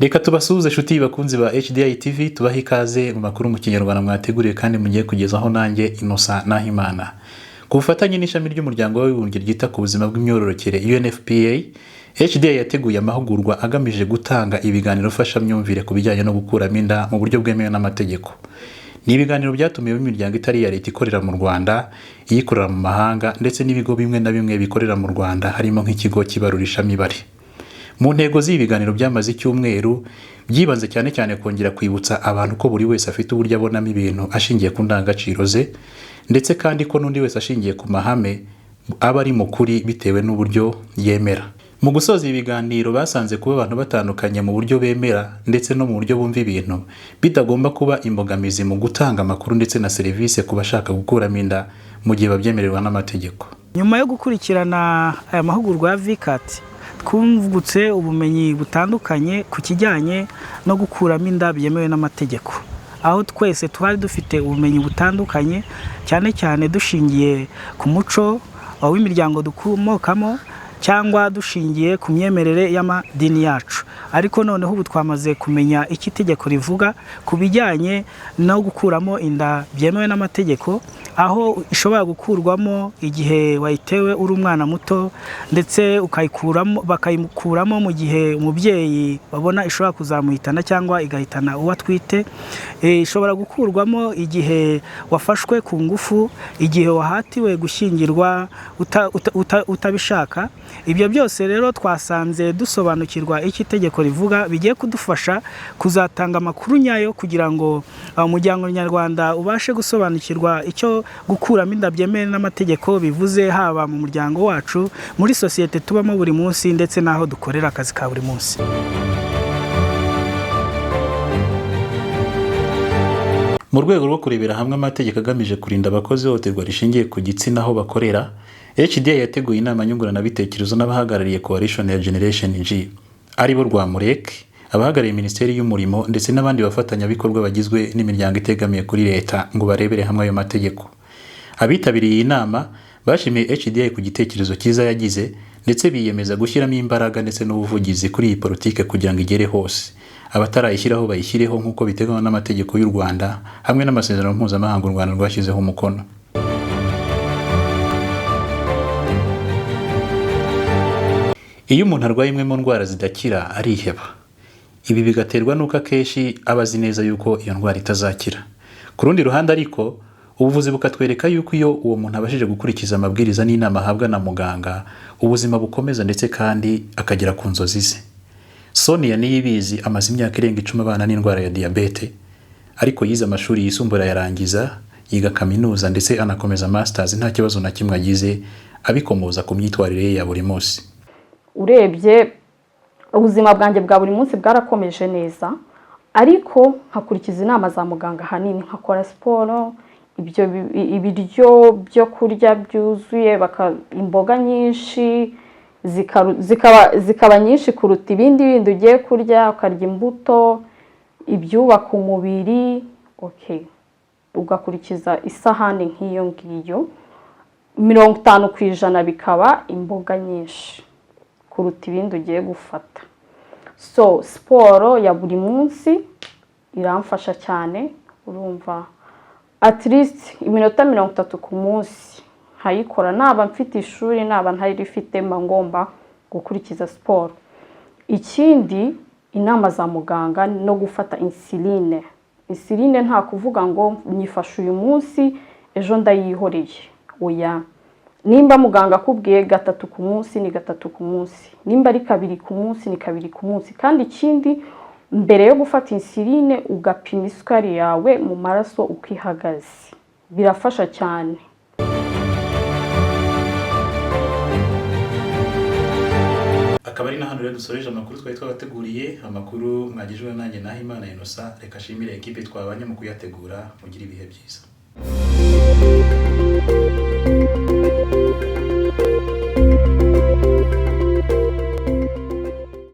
Reka tubasuhuze shuti bakunzi ba HDI TV tubaha ikaze mu makuru mu Kinyarwanda mwateguriye kandi mugiye kugezaho nanjye Innocent Nahimana. Ku bufatanye n'ishami ry'umuryango w'abibumbye ryita ku buzima bw'imyororokere UNFPA, HDI yateguye amahugurwa agamije gutanga ibiganiro fashamyumvire ku bijyanye no gukuramo inda mu buryo bwemewe n'amategeko. Ni ibiganiro byatumiwe imiryango itari ya leta ikorera mu Rwanda, iyikorera mu mahanga ndetse n'ibigo bimwe na bimwe bikorera mu Rwanda harimo nk'ikigo kibarurishamibare. Mu ntego z'ibiganiro byamaze icyumweru byibanze cyane cyane kongera kwibutsa abantu ko buri wese afite uburyo abonamo ibintu ashingiye ku ndangagaciro ze, ndetse kandi ko n'undi wese ashingiye ku mahame aba ari mukuri bitewe n'uburyo yemera. Mu gusoza ibiganiro basanze kuba abantu batandukanye mu buryo bemera ndetse no mu buryo bumva ibintu bitagomba kuba imbogamizi mu gutanga amakuru ndetse na serivisi ku bashaka gukuramo inda mu gihe babyemererwa n'amategeko. Nyuma yo gukurikirana aya mahugurwa ya VCAT, twungutse ubumenyi butandukanye ku kijyanye no gukuramo inda byemewe n'amategeko, aho twese twari dufite ubumenyi butandukanye cyane cyane dushingiye ku muco w'imiryango dukomokamo cyangwa dushingiye ku myemerere y'amadini yacu. Ariko noneho ubu twamaze kumenya iki itegeko rivuga ku bijyanye no gukuramo inda byemewe n'amategeko, aho ishobora gukurwamo igihe wayitewe uri umwana muto, ndetse bakayikuramo mu gihe umubyeyi babona ishobora kuzamuhitana cyangwa igahitana uwo atwite. Ishobora gukurwamo igihe wafashwe ku ngufu, igihe wahatiwe gushyingirwa utabishaka. Ibyo byose rero twasanze dusobanukirwa iki itegeko rivuga, bigiye kudufasha kuzatanga amakuru nyayo kugira ngo umuryango nyarwanda ubashe gusobanukirwa icyo gukuramo inda byemewe n'amategeko bivuze, haba mu muryango wacu, muri sosiyete tubamo buri munsi, ndetse n'aho dukorera akazi ka buri munsi. Mu rwego rwo kurebera hamwe amategeko agamije kurinda abakozi ihohoterwa rishingiye ku gitsina aho bakorera, HDI yateguye inama nyunguranabitekerezo n'abahagarariye Coalition ya Generation G, aribo Rwamurek, abahagarariye Minisiteri y'Umurimo ndetse n'abandi bafatanyabikorwa bagizwe n'imiryango itegamiye kuri leta ngo barebere hamwe ayo mategeko. Abitabiriye iyi nama bashimiye HDI ku gitekerezo cyiza yagize, ndetse biyemeza gushyiramo imbaraga ndetse n'ubuvugizi kuri iyi politike kugira ngo igere hose. Abatarayishyiraho bayishyireho nk'uko biteganywa n'amategeko y'u Rwanda hamwe n'amasezerano mpuzamahanga u Rwanda rwashyizeho umukono. Iyo umuntu arwaye imwe mu ndwara zidakira ariheba. Ibi bigaterwa n'uko akenshi aba azi neza yuko iyo ndwara itazakira. Ku rundi ruhande ariko, ubuvuzi bukatwereka yuko iyo uwo muntu abashije gukurikiza amabwiriza n'inama ahabwa na muganga, ubuzima bukomeza ndetse kandi akagera ku nzozi ze. Sonia Niyibizi amaze imyaka irenga 10 abana n'indwara ya diabete, ariko yize amashuri yisumbuye yarangiza, yiga kaminuza ndetse anakomeza masters nta kibazo na kimwe agize, abikomoza ku myitwarire ye ya buri munsi. Urebye ubuzima bwanjye bwa buri munsi bwarakomeje neza, ariko nkakurikiza inama za muganga hanini, nkakora siporo, ibiryo byo kurya byuzuye, imboga nyinshi zikaba nyinshi kuruta ibindi ugiye kurya, ukarya imbuto, ibyubaka umubiri, ugakurikiza isahani nk'iyo ngiyo, 50% bikaba imboga nyinshi kuruta ibindi ugiye gufata. So siporo ya buri munsi iramfasha cyane, urumva at least iminota 30 ku munsi nkayikora, naba mfite ishuri naba ntayifite ngomba gukurikiza siporo. Ikindi, inama za muganga no gufata insuline. Insuline nta kuvuga ngo nyifashe uyu munsi ejo ndayihoreye. Oya, nimba muganga akubwiye 3 ku munsi ni 3 ku munsi, nimba ari 2 ku munsi ni 2 ku munsi. Kandi ikindi, mbere yo gufata insuline ugapima isukari yawe mu maraso ukihagaze, birafasha cyane. Akaba ari n'ahantu rero dusoreje amakuru twari twabateguriye, amakuru mwagijwe nanjye Nahimana Innocent. Reka shimire equipe twabanye mu kuyategura, mugira ibihe byiza.